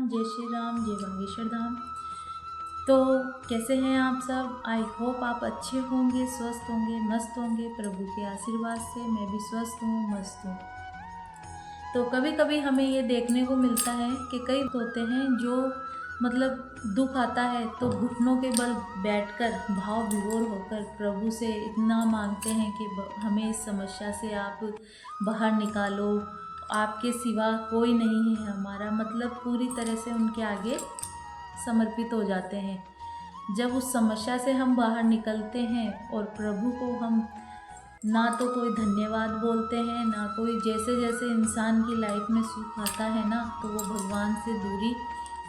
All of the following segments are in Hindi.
जय श्री राम, जय बागेश्वर धाम। तो कैसे हैं आप सब? आई होप आप अच्छे होंगे, स्वस्थ होंगे, मस्त होंगे। प्रभु के आशीर्वाद से मैं भी स्वस्थ हूँ, मस्त हूँ। तो कभी कभी हमें ये देखने को मिलता है कि कई होते हैं जो दुख आता है तो घुटनों के बल बैठकर भाव विभोर होकर प्रभु से इतना मांगते हैं कि हमें इस समस्या से आप बाहर निकालो, आपके सिवा कोई नहीं है हमारा। पूरी तरह से उनके आगे समर्पित हो जाते हैं। जब उस समस्या से हम बाहर निकलते हैं और प्रभु को हम ना तो कोई धन्यवाद बोलते हैं, ना कोई, जैसे जैसे इंसान की लाइफ में सुख आता है ना, तो वो भगवान से दूरी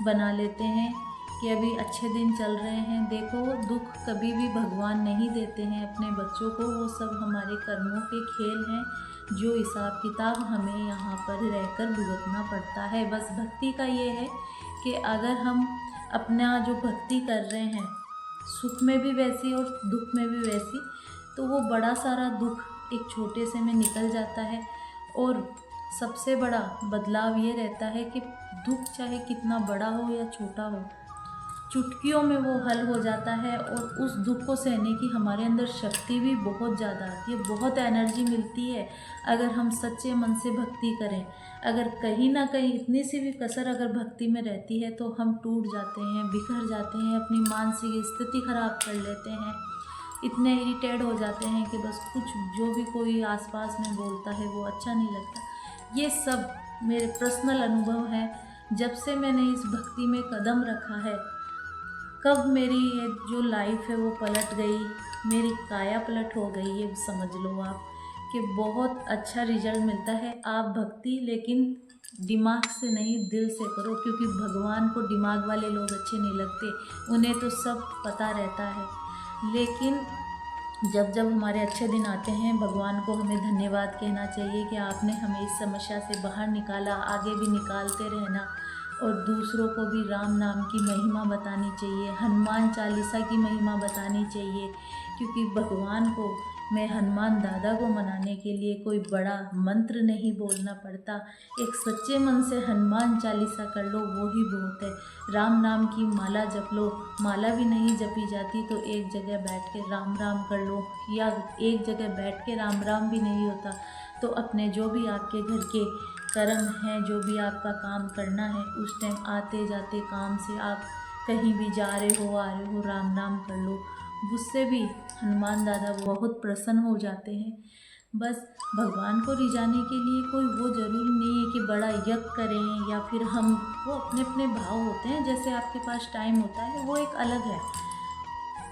बना लेते हैं कि अभी अच्छे दिन चल रहे हैं। देखो, दुख कभी भी भगवान नहीं देते हैं अपने बच्चों को, वो सब हमारे कर्मों के खेल हैं जो हिसाब किताब हमें यहाँ पर रहकर भुगतना पड़ता है। बस भक्ति का ये है कि अगर हम अपना जो भक्ति कर रहे हैं, सुख में भी वैसी और दुख में भी वैसी, तो वो बड़ा सारा दुख एक छोटे से में निकल जाता है। और सबसे बड़ा बदलाव ये रहता है कि दुख चाहे कितना बड़ा हो या छोटा हो, चुटकियों में वो हल हो जाता है। और उस दुख को सहने की हमारे अंदर शक्ति भी बहुत ज़्यादा आती है, बहुत एनर्जी मिलती है अगर हम सच्चे मन से भक्ति करें। अगर कहीं ना कहीं इतनी सी भी कसर अगर भक्ति में रहती है तो हम टूट जाते हैं, बिखर जाते हैं, अपनी मानसिक स्थिति खराब कर लेते हैं, इतने इरिटेट हो जाते हैं कि बस कुछ जो भी कोई आसपास में बोलता है वो अच्छा नहीं लगता। ये सब मेरे पर्सनल अनुभव हैं। जब से मैंने इस भक्ति में कदम रखा है, कब मेरी ये जो लाइफ है वो पलट गई, मेरी काया पलट हो गई, ये समझ लो आप कि बहुत अच्छा रिजल्ट मिलता है। आप भक्ति लेकिन दिमाग से नहीं, दिल से करो, क्योंकि भगवान को दिमाग वाले लोग अच्छे नहीं लगते, उन्हें तो सब पता रहता है। लेकिन जब जब हमारे अच्छे दिन आते हैं, भगवान को हमें धन्यवाद कहना चाहिए कि आपने हमें इस समस्या से बाहर निकाला, आगे भी निकालते रहना। और दूसरों को भी राम नाम की महिमा बतानी चाहिए, हनुमान चालीसा की महिमा बतानी चाहिए, क्योंकि भगवान को, मैं हनुमान दादा को मनाने के लिए कोई बड़ा मंत्र नहीं बोलना पड़ता। एक सच्चे मन से हनुमान चालीसा कर लो, वो ही बहुत है। राम नाम की माला जप लो, माला भी नहीं जपी जाती तो एक जगह बैठ के राम राम कर लो, या एक जगह बैठ के राम राम भी नहीं होता तो अपने जो भी आपके घर के कर्म हैं, जो भी आपका काम करना है, उस टाइम आते जाते काम से आप कहीं भी जा रहे हो, आ रहे हो, राम नाम कर लो। उससे भी हनुमान दादा बहुत प्रसन्न हो जाते हैं। बस भगवान को रिझाने के लिए कोई वो ज़रूरी नहीं है कि बड़ा यज्ञ करें, या फिर हम, वो अपने अपने भाव होते हैं। जैसे आपके पास टाइम होता है वो एक अलग है।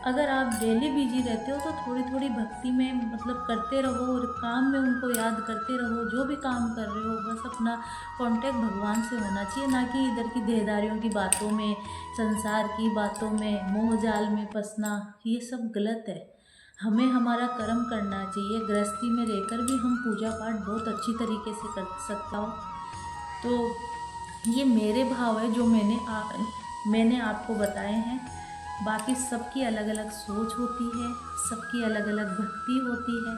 अगर आप डेली बिजी रहते हो तो थोड़ी थोड़ी भक्ति में करते रहो, और काम में उनको याद करते रहो। जो भी काम कर रहे हो बस अपना कांटेक्ट भगवान से होना चाहिए, ना कि इधर की देहदारियों की बातों में, संसार की बातों में, मोह जाल में फंसना। ये सब गलत है। हमें हमारा कर्म करना चाहिए। गृहस्थी में रहकर भी हम पूजा पाठ बहुत अच्छी तरीके से कर सकता हो। तो ये मेरे भाव है जो मैंने आपको बताए हैं। बाकी सबकी अलग अलग सोच होती है, सबकी अलग अलग भक्ति होती है।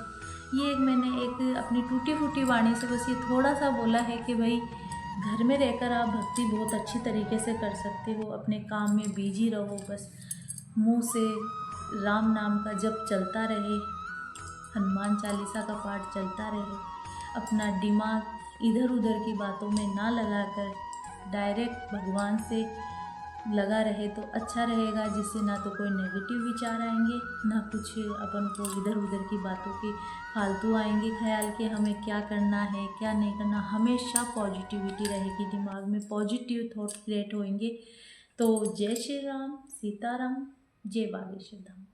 ये मैंने एक अपनी टूटी फूटी वाणी से बस ये थोड़ा सा बोला है कि भाई, घर में रहकर आप भक्ति बहुत अच्छी तरीके से कर सकते हो। अपने काम में बिजी रहो, बस मुंह से राम नाम का जप चलता रहे, हनुमान चालीसा का पाठ चलता रहे। अपना दिमाग इधर उधर की बातों में ना लगाकर डायरेक्ट भगवान से लगा रहे तो अच्छा रहेगा, जिससे ना तो कोई नेगेटिव विचार आएंगे, ना कुछ अपन को इधर उधर की बातों के फालतू आएंगे ख्याल कि हमें क्या करना है क्या नहीं करना। हमेशा पॉजिटिविटी रहेगी दिमाग में, पॉजिटिव थॉट क्रिएट होंगे। तो जय श्री राम, सीताराम, जय बागेश्वर धाम।